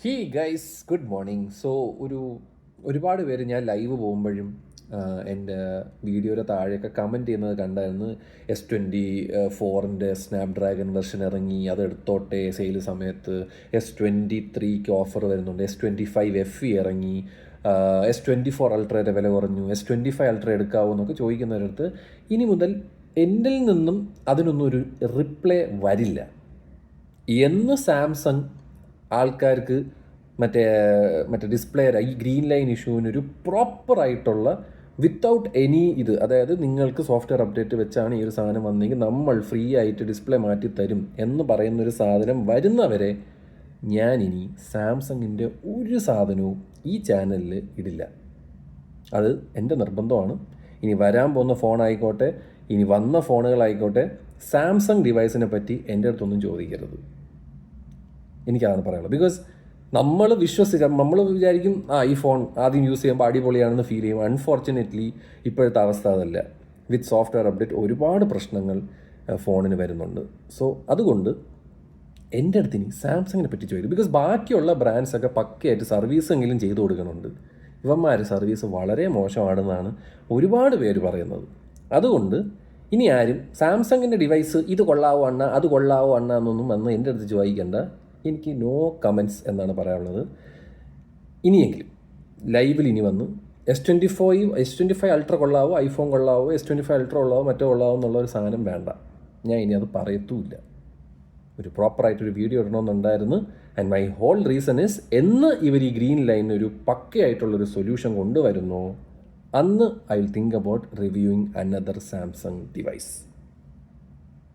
He guys good morning. ഒരുപാട് പേര് ഞാൻ ലൈവ് പോകുമ്പോഴും എൻ്റെ വീഡിയോയുടെ താഴെയൊക്കെ കമൻറ്റ് ചെയ്യുന്നത് കണ്ടായിരുന്നു. S24 സ്നാപ്ഡ്രാഗൺ വെർഷൻ ഇറങ്ങി, അതെടുത്തോട്ടെ സെയിൽ സമയത്ത്. S23 ഓഫർ വരുന്നുണ്ട്. S25 FE ഇറങ്ങി, S24 അൾട്രയുടെ വില കുറഞ്ഞു, S25 അൾട്ര എടുക്കാവോ എന്നൊക്കെ ചോദിക്കുന്നവരടുത്ത് ഇനി മുതൽ എന്നിൽ നിന്നും അതിനൊന്നും ഒരു റിപ്ലൈ വരില്ല. എന്ന് സാംസങ് ആൾക്കാർക്ക് മറ്റേ മറ്റേ ഡിസ്പ്ലേ ഈ ഗ്രീൻ ലൈൻ ഇഷ്യൂവിനൊരു പ്രോപ്പറായിട്ടുള്ള വിത്തൗട്ട് എനി അതായത് നിങ്ങൾക്ക് സോഫ്റ്റ്വെയർ അപ്ഡേറ്റ് വെച്ചാണ് ഈ ഒരു സാധനം വന്നെങ്കിൽ നമ്മൾ ഫ്രീ ആയിട്ട് ഡിസ്പ്ലേ മാറ്റി തരും എന്ന് പറയുന്നൊരു സാധനം വരുന്നവരെ ഞാനിനി സാംസങ്ങിൻ്റെ ഒരു സാധനവും ഈ ചാനലിൽ ഇടില്ല. അത് എൻ്റെ നിർബന്ധമാണ്. ഇനി വരാൻ പോകുന്ന ഫോണായിക്കോട്ടെ, ഇനി വന്ന ഫോണുകളായിക്കോട്ടെ, സാംസങ് ഡിവൈസിനെ പറ്റി എൻ്റെ അടുത്തൊന്നും ചോദിക്കരുത്. എനിക്കതാണ് പറയാനുള്ളത്. ബിക്കോസ് നമ്മൾ വിചാരിക്കും ഈ ഫോൺ ആദ്യം യൂസ് ചെയ്യുമ്പോൾ അടിപൊളിയാണെന്ന് ഫീൽ ചെയ്യും. അൺഫോർച്ചുനേറ്റ്ലി ഇപ്പോഴത്തെ അവസ്ഥ അതല്ല. വിത്ത് സോഫ്റ്റ്വെയർ അപ്ഡേറ്റ് ഒരുപാട് പ്രശ്നങ്ങൾ ഫോണിന് വരുന്നുണ്ട്. സോ അതുകൊണ്ട് എൻ്റെ അടുത്ത് ഇനി സാംസങ്ങിനെ പറ്റി ചോദിക്കും. ബിക്കോസ് ബാക്കിയുള്ള ബ്രാൻഡ്സൊക്കെ പക്കയായിട്ട് സർവീസെങ്കിലും ചെയ്തു കൊടുക്കുന്നുണ്ട്. ഇവന്മാർ സർവീസ് വളരെ മോശമാണെന്നാണ് ഒരുപാട് പേര് പറയുന്നത്. അതുകൊണ്ട് ഇനി ആരും സാംസങ്ങിൻ്റെ ഡിവൈസ് ഇത് കൊള്ളാവോ അണ്ണ, അത് കൊള്ളാവോ അണ്ണ എന്നൊന്നും വന്ന് എൻ്റെ അടുത്ത് ചോദിക്കേണ്ട. എനിക്ക് നോ കമൻസ് എന്നാണ് പറയാനുള്ളത്. ഇനിയെങ്കിലും ലൈവിൽ ഇനി വന്ന് S25 അൾട്ര കൊള്ളാവോ, ഐഫോൺ കൊള്ളാവോ, S25 അൾട്ര കൊള്ളാവോ, മറ്റോ കൊള്ളാവോ എന്നുള്ളൊരു സാധനം വേണ്ട. ഞാൻ ഇനി അത് പറയത്തുമില്ല. ഒരു പ്രോപ്പറായിട്ടൊരു വീഡിയോ ഇടണമെന്നുണ്ടായിരുന്നു. And my whole reason is, എന്ന് ഇവർ ഈ ഗ്രീൻ ലൈനിന് ഒരു പക്കയായിട്ടുള്ളൊരു സൊല്യൂഷൻ കൊണ്ടുവരുന്നോ അന്ന് I will think about reviewing another Samsung device.